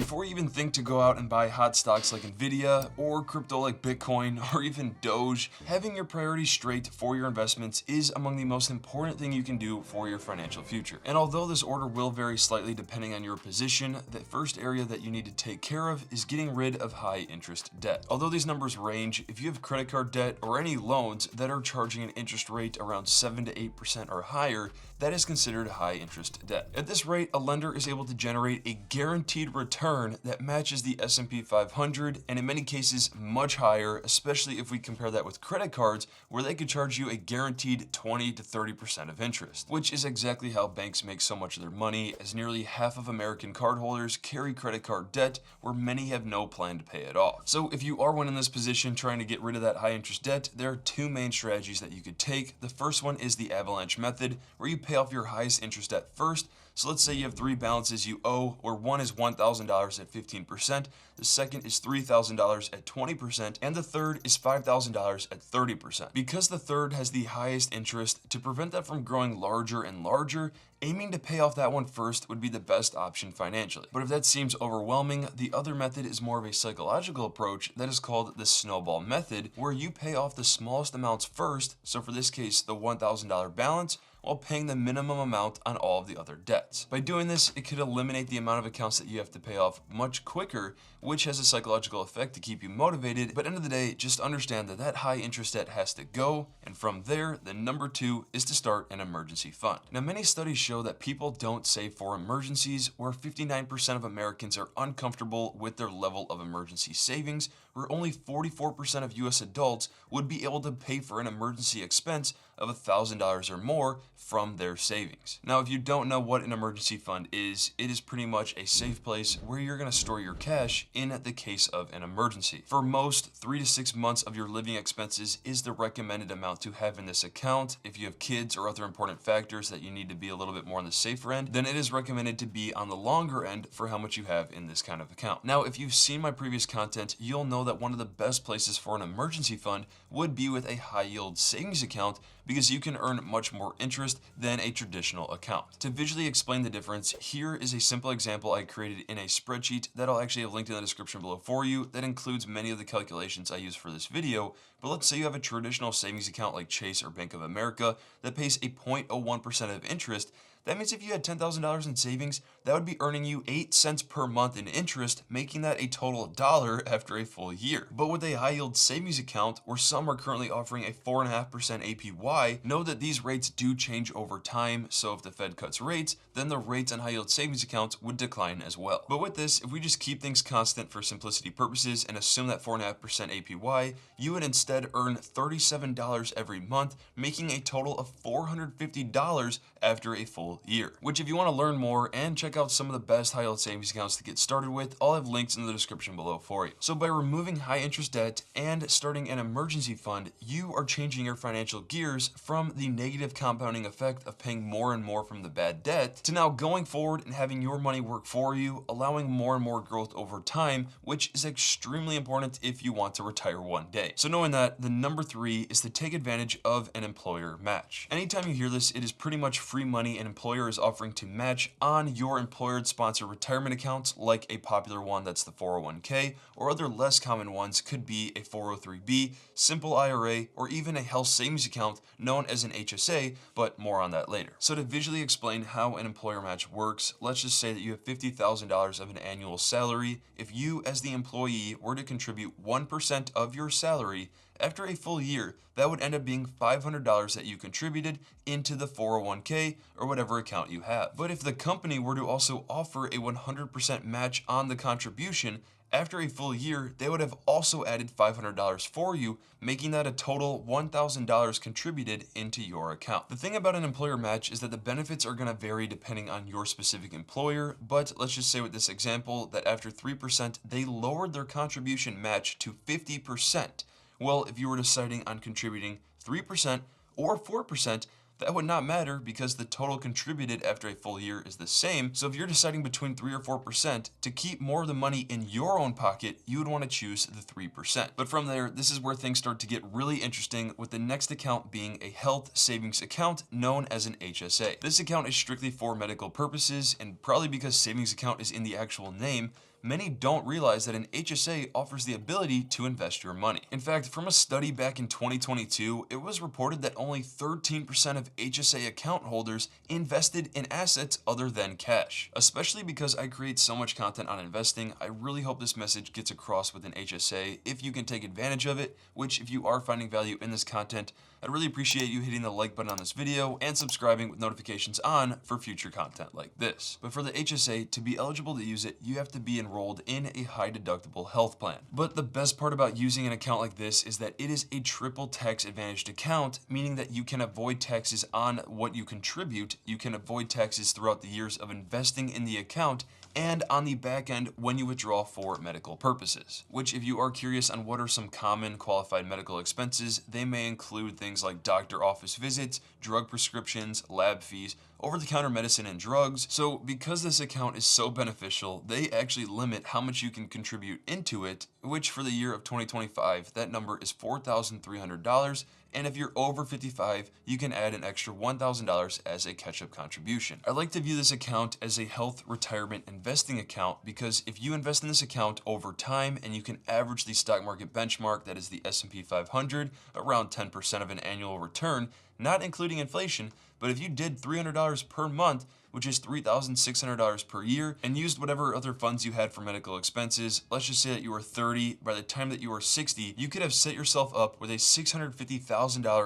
Before you even think to go out and buy hot stocks like Nvidia, or crypto like Bitcoin, or even Doge, having your priorities straight for your investments is among the most important thing you can do for your financial future. And although this order will vary slightly depending on your position, the first area that you need to take care of is getting rid of high interest debt. Although these numbers range, if you have credit card debt or any loans that are charging an interest rate around 7 to 8% or higher, that is considered high interest debt. At this rate, a lender is able to generate a guaranteed return that matches the S&P 500, and in many cases much higher, especially if we compare that with credit cards, where they could charge you a guaranteed 20 to 30% of interest, which is exactly how banks make so much of their money, as nearly half of American cardholders carry credit card debt, where many have no plan to pay it off. So if you are one in this position trying to get rid of that high interest debt, there are two main strategies that you could take. The first one is the avalanche method, where you pay off your highest interest debt first. So let's say you have three balances you owe, where one is $1,000 at 15%, the second is $3,000 at 20%, and the third is $5,000 at 30%. Because the third has the highest interest, to prevent that from growing larger and larger, aiming to pay off that one first would be the best option financially. But if that seems overwhelming, the other method is more of a psychological approach that is called the snowball method, where you pay off the smallest amounts first, so for this case, the $1,000 balance, while paying the minimum amount on all of the other debts. By doing this, it could eliminate the amount of accounts that you have to pay off much quicker, which has a psychological effect to keep you motivated. But at the end of the day, just understand that that high interest debt has to go, and from there, the number two is to start an emergency fund. Now, many studies show that people don't save for emergencies, where 59% of Americans are uncomfortable with their level of emergency savings, where only 44% of US adults would be able to pay for an emergency expense of $1,000 or more from their savings. Now, if you don't know what an emergency fund is, it is pretty much a safe place where you're going to store your cash in the case of an emergency. For most, 3 to 6 months of your living expenses is the recommended amount to have in this account. If you have kids or other important factors that you need to be a little bit more on the safer end, then it is recommended to be on the longer end for how much you have in this kind of account. Now, if you've seen my previous content, you'll know that one of the best places for an emergency fund would be with a high yield savings account, because you can earn much more interest than a traditional account. To visually explain the difference, here is a simple example I created in a spreadsheet that I'll actually have linked in the description below for you that includes many of the calculations I use for this video. But let's say you have a traditional savings account like Chase or Bank of America that pays a 0.01% of interest. That means if you had $10,000 in savings, that would be earning you 8 cents per month in interest, making that a total $1 after a full year. But with a high yield savings account, where some are currently offering a 4.5% APY, know that these rates do change over time, so if the Fed cuts rates, then the rates on high yield savings accounts would decline as well. But with this, if we just keep things constant for simplicity purposes and assume that 4.5% APY, you would instead earn $37 every month, making a total of $450 after a full year. Which, if you want to learn more and check out some of the best high yield savings accounts to get started with, I'll have links in the description below for you. So by removing high interest debt and starting an emergency fund, you are changing your financial gears from the negative compounding effect of paying more and more from the bad debt to now going forward and having your money work for you, allowing more and more growth over time, which is extremely important if you want to retire one day. So knowing that, the number three is to take advantage of an employer match. Anytime you hear this, it is pretty much free money an employer is offering to match on your employer-sponsored retirement accounts, like a popular one that's the 401k, or other less common ones could be a 403b, simple IRA, or even a health savings account known as an HSA, but more on that later. So to visually explain how an employer match works, let's just say that you have $50,000 of an annual salary. If you as the employee were to contribute 1% of your salary, after a full year, that would end up being $500 that you contributed into the 401k or whatever account you have. But if the company were to also offer a 100% match on the contribution, after a full year, they would have also added $500 for you, making that a total $1,000 contributed into your account. The thing about an employer match is that the benefits are going to vary depending on your specific employer, but let's just say with this example that after 3%, they lowered their contribution match to 50%. Well, if you were deciding on contributing 3% or 4%, that would not matter because the total contributed after a full year is the same. So if you're deciding between 3 or 4%, to keep more of the money in your own pocket, you would want to choose the 3%. But from there, this is where things start to get really interesting, with the next account being a health savings account known as an HSA. This account is strictly for medical purposes, and probably because savings account is in the actual name, many don't realize that an HSA offers the ability to invest your money. In fact, from a study back in 2022, it was reported that only 13% of HSA account holders invested in assets other than cash. Especially because I create so much content on investing, I really hope this message gets across with an HSA if you can take advantage of it, which if you are finding value in this content, I'd really appreciate you hitting the like button on this video and subscribing with notifications on for future content like this. But for the HSA, to be eligible to use it, you have to be enrolled in a high deductible health plan. But the best part about using an account like this is that it is a triple tax advantaged account, meaning that you can avoid taxes on what you contribute, you can avoid taxes throughout the years of investing in the account, and on the back end when you withdraw for medical purposes. Which, if you are curious on what are some common qualified medical expenses, they may include things like doctor office visits, drug prescriptions, lab fees, over-the-counter medicine and drugs. So because this account is so beneficial, they actually limit how much you can contribute into it, which for the year of 2025, that number is $4,300. And if you're over 55, you can add an extra $1,000 as a catch-up contribution. I like to view this account as a health retirement investing account because if you invest in this account over time and you can average the stock market benchmark, that is the S&P 500, around 10% of an annual return, not including inflation, but if you did $300 per month, which is $3,600 per year, and used whatever other funds you had for medical expenses, let's just say that you were 30, by the time that you were 60, you could have set yourself up with a $650,000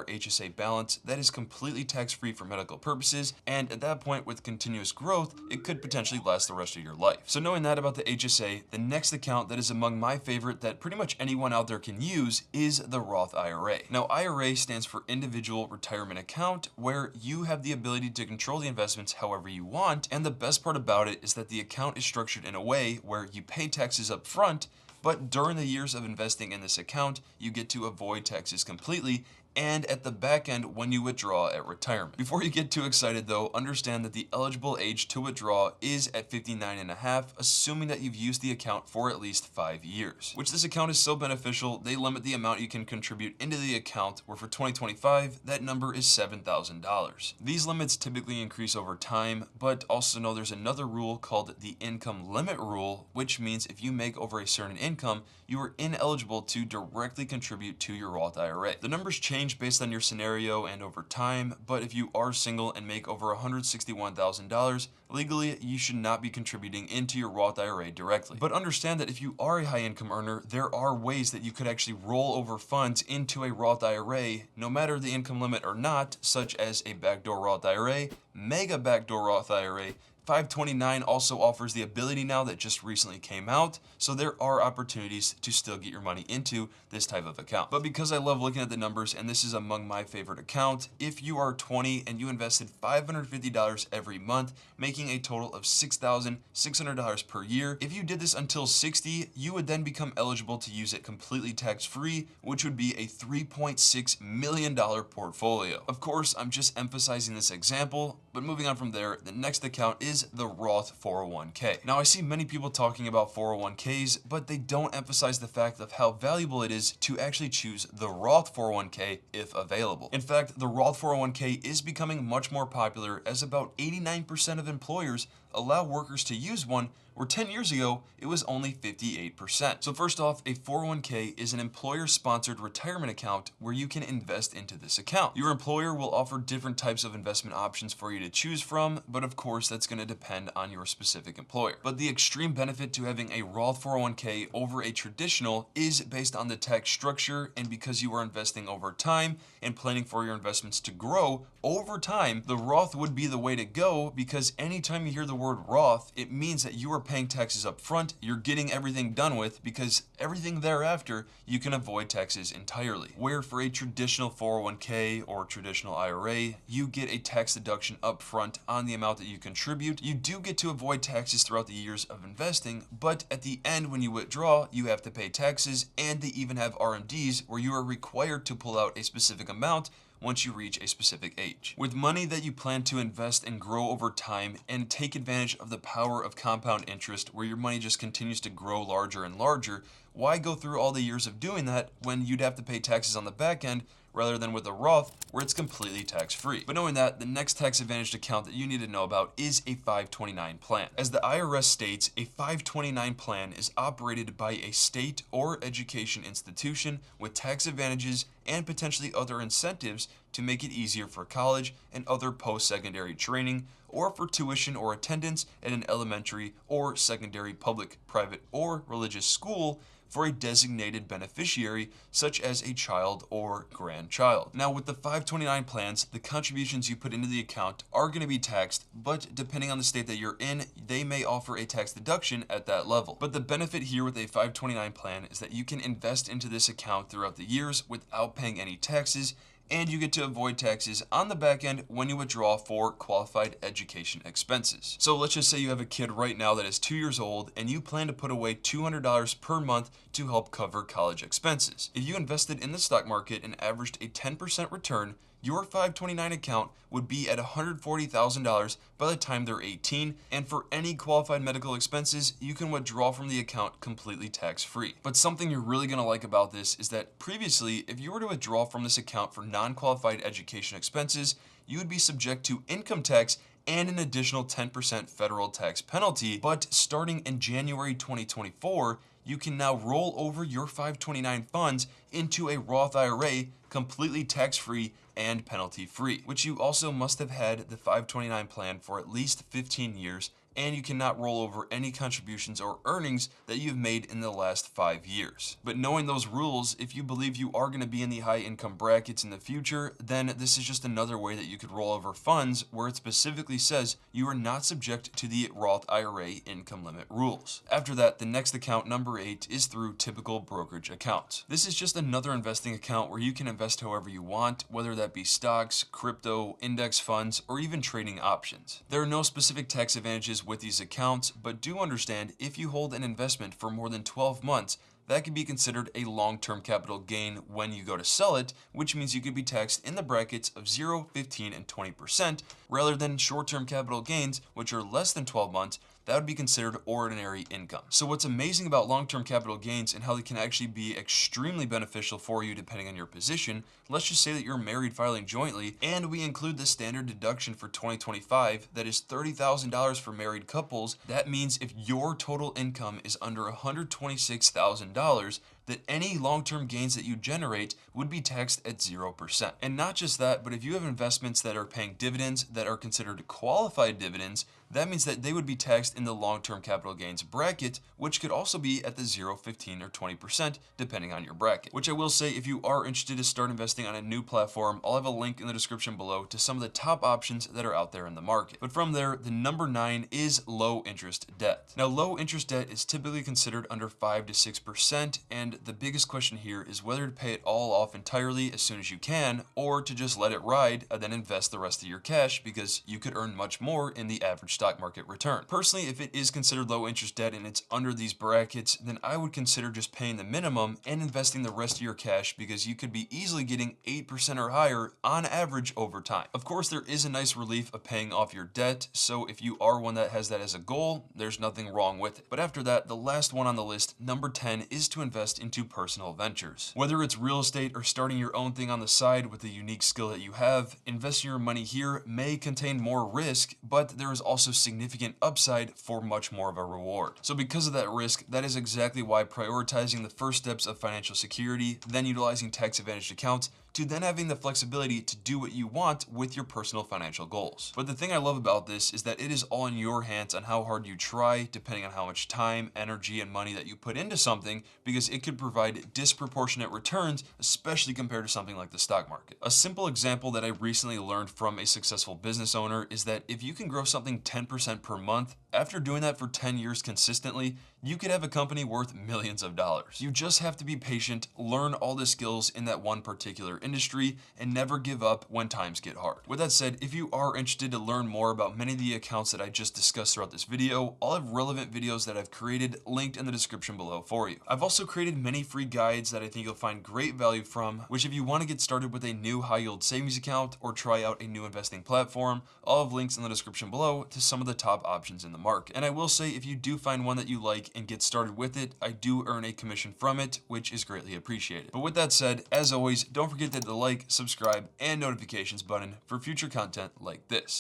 HSA balance that is completely tax-free for medical purposes, and at that point, with continuous growth, it could potentially last the rest of your life. So knowing that about the HSA, the next account that is among my favorite that pretty much anyone out there can use is the Roth IRA. Now, IRA stands for Individual Retirement Account, where you have the ability to control the investments however you want, and the best part about it is that the account is structured in a way where you pay taxes up front, but during the years of investing in this account, you get to avoid taxes completely, and at the back end when you withdraw at retirement. Before you get too excited though, understand that the eligible age to withdraw is at 59 and a half, assuming that you've used the account for at least 5 years. Which this account is so beneficial, they limit the amount you can contribute into the account, where for 2025, that number is $7,000. These limits typically increase over time, but also know there's another rule called the income limit rule, which means if you make over a certain income, you are ineligible to directly contribute to your Roth IRA. The numbers change based on your scenario and over time, but if you are single and make over $161,000, legally you should not be contributing into your Roth IRA directly. But understand that if you are a high income earner, there are ways that you could actually roll over funds into a Roth IRA, no matter the income limit or not, such as a backdoor Roth IRA, mega backdoor Roth IRA. 529 also offers the ability now that just recently came out, so there are opportunities to still get your money into this type of account. But because I love looking at the numbers, and this is among my favorite accounts, if you are 20 and you invested $550 every month, making a total of $6,600 per year, if you did this until 60, you would then become eligible to use it completely tax-free, which would be a $3.6 million portfolio. Of course, I'm just emphasizing this example, but moving on from there, the next account is the Roth 401k. Now, I see many people talking about 401ks, but they don't emphasize the fact of how valuable it is to actually choose the Roth 401k if available. In fact, the Roth 401k is becoming much more popular as about 89% of employers allow workers to use one, where 10 years ago, it was only 58%. So first off, a 401k is an employer-sponsored retirement account where you can invest into this account. Your employer will offer different types of investment options for you to choose from, but of course, that's going to depend on your specific employer. But the extreme benefit to having a Roth 401k over a traditional is based on the tax structure, and because you are investing over time and planning for your investments to grow over time, the Roth would be the way to go, because anytime you hear the word Roth, it means that you are paying taxes up front, you're getting everything done with, because everything thereafter you can avoid taxes entirely. Where for a traditional 401k or traditional IRA, you get a tax deduction up front on the amount that you contribute. You do get to avoid taxes throughout the years of investing, but at the end when you withdraw, you have to pay taxes, and they even have RMDs where you are required to pull out a specific amount once you reach a specific age. With money that you plan to invest and grow over time and take advantage of the power of compound interest, where your money just continues to grow larger and larger, why go through all the years of doing that when you'd have to pay taxes on the back end rather than with a Roth where it's completely tax-free. But knowing that, the next tax-advantaged account that you need to know about is a 529 plan. As the IRS states, a 529 plan is operated by a state or education institution with tax advantages and potentially other incentives to make it easier for college and other post-secondary training, or for tuition or attendance at an elementary or secondary public, private, or religious school for a designated beneficiary, such as a child or grandchild. Now, with the 529 plans, the contributions you put into the account are going to be taxed, but depending on the state that you're in, they may offer a tax deduction at that level. But the benefit here with a 529 plan is that you can invest into this account throughout the years without paying any taxes, and you get to avoid taxes on the back end when you withdraw for qualified education expenses. So let's just say you have a kid right now that is 2 years old and you plan to put away $200 per month to help cover college expenses. If you invested in the stock market and averaged a 10% return, your 529 account would be at $140,000 by the time they're 18, and for any qualified medical expenses, you can withdraw from the account completely tax-free. But something you're really going to like about this is that previously, if you were to withdraw from this account for non-qualified education expenses, you would be subject to income tax and an additional 10% federal tax penalty. But starting in January 2024, you can now roll over your 529 funds into a Roth IRA completely tax-free and penalty-free, which you also must have had the 529 plan for at least 15 years, and you cannot roll over any contributions or earnings that you've made in the last 5 years. But knowing those rules, if you believe you are going to be in the high income brackets in the future, then this is just another way that you could roll over funds where it specifically says you are not subject to the Roth IRA income limit rules. After that, the next account, number 8, is through typical brokerage accounts. This is just another investing account where you can invest however you want, whether that be stocks, crypto, index funds, or even trading options. There are no specific tax advantages with these accounts, but do understand if you hold an investment for more than 12 months, that could be considered a long-term capital gain when you go to sell it, which means you could be taxed in the brackets of 0, 15, and 20%, rather than short-term capital gains, which are less than 12 months, that would be considered ordinary income. So what's amazing about long-term capital gains and how they can actually be extremely beneficial for you depending on your position, let's just say that you're married filing jointly, and we include the standard deduction for 2025 that is $30,000 for married couples. That means if your total income is under $126,000, that any long-term gains that you generate would be taxed at 0%. And not just that, but if you have investments that are paying dividends that are considered qualified dividends, that means that they would be taxed in the long-term capital gains bracket, which could also be at the 0, 15, or 20%, depending on your bracket. Which I will say, if you are interested to start investing on a new platform, I'll have a link in the description below to some of the top options that are out there in the market. But from there, the number 9 is low interest debt. Now, low interest debt is typically considered under 5 to 6%, and the biggest question here is whether to pay it all off entirely as soon as you can, or to just let it ride and then invest the rest of your cash, because you could earn much more in the average stock market return. Personally, if it is considered low interest debt and it's under these brackets, then I would consider just paying the minimum and investing the rest of your cash, because you could be easily getting 8% or higher on average over time. Of course, there is a nice relief of paying off your debt, so if you are one that has that as a goal, there's nothing wrong with it. But after that, the last one on the list, number 10, is to invest into personal ventures. Whether it's real estate or starting your own thing on the side with the unique skill that you have, investing your money here may contain more risk, but there is also significant upside for much more of a reward. So because of that risk, that is exactly why prioritizing the first steps of financial security, then utilizing tax advantaged accounts, to then having the flexibility to do what you want with your personal financial goals. But the thing I love about this is that it is all in your hands on how hard you try, depending on how much time, energy, and money that you put into something, because it could provide disproportionate returns, especially compared to something like the stock market. A simple example that I recently learned from a successful business owner is that if you can grow something 10% per month, after doing that for 10 years consistently, you could have a company worth millions of dollars. You just have to be patient, learn all the skills in that one particular industry, and never give up when times get hard. With that said, if you are interested to learn more about many of the accounts that I just discussed throughout this video, I'll have relevant videos that I've created linked in the description below for you. I've also created many free guides that I think you'll find great value from, which if you want to get started with a new high yield savings account or try out a new investing platform, I'll have links in the description below to some of the top options in the mark. And I will say, if you do find one that you like and get started with it, I do earn a commission from it, which is greatly appreciated. But with that said, as always, don't forget to hit the like, subscribe, and notifications button for future content like this.